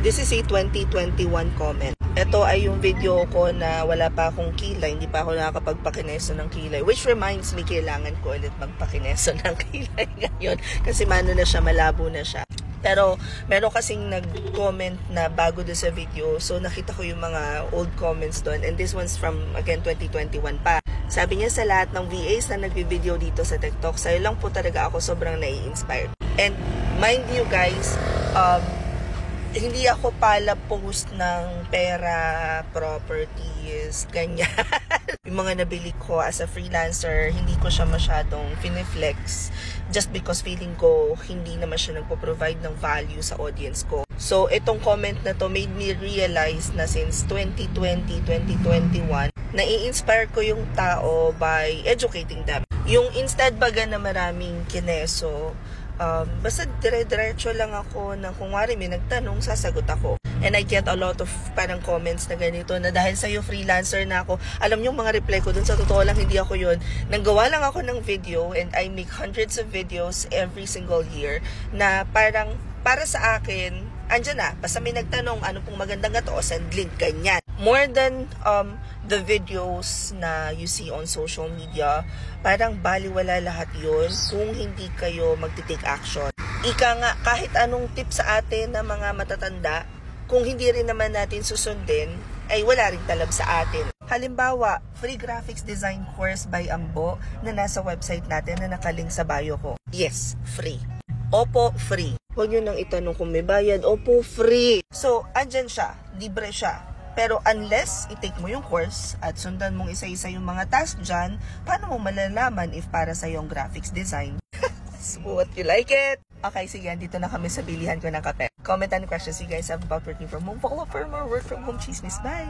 This is a 2021 comment. Ito ay yung video ko na wala pa akong kilay, hindi pa ako nakakapagpakineso ng kilay. Which reminds me, kailangan ko ulit magpakineso ng kilay ngayon. Kasi mano na siya, malabo na siya. Pero meron kasing nag-comment na bago doon sa video. So nakita ko yung mga old comments doon. And this one's from, again, 2021 pa. Sabi niya, sa lahat ng VAs na nag-video dito sa TikTok, sa'yo lang po talaga ako sobrang nai-inspired. And mind you guys, hindi ako pala post ng pera, properties, ganyan. Yung mga nabili ko as a freelancer, hindi ko siya masyadong finiflex just because feeling ko hindi naman siya nagpo-provide ng value sa audience ko. So, itong comment na to made me realize na since 2020, 2021, nai-inspire ko yung tao by educating them. Yung instead baga na maraming kineso, basta dire-diretso lang ako na kung wari may nagtanong, sasagot ako. And I get a lot of parang comments na ganito na dahil sa'yo freelancer na ako. Alam niyo mga reply ko dun, sa totoo lang hindi ako yun. Nanggawa lang ako ng video and I make hundreds of videos every single year na parang para sa akin, andyan na, basta may nagtanong ano pong magandang gato, send link, ganyan. More than the videos na you see on social media, parang baliwala lahat yun kung hindi kayo magti-take action. Ika nga, kahit anong tip sa atin na mga matatanda, kung hindi rin naman natin susundin, ay wala rin talab sa atin. Halimbawa, free graphics design course by Ambo na nasa website natin na nakalink sa bio ko. Yes, free. Opo, free. Huwag nyo nang itanong kung may bayad. Opo, free. So, andyan siya. Libre siya. Pero unless i-take mo yung course at sundan mong isa-isa yung mga task dyan, paano mo malalaman if para sa yung graphics design? So, what you like it? Okay, sige, dito na kami sa bilihan ko ng kape. Comment and questions you guys have about working from home. Follow for more work from home chismis. Bye!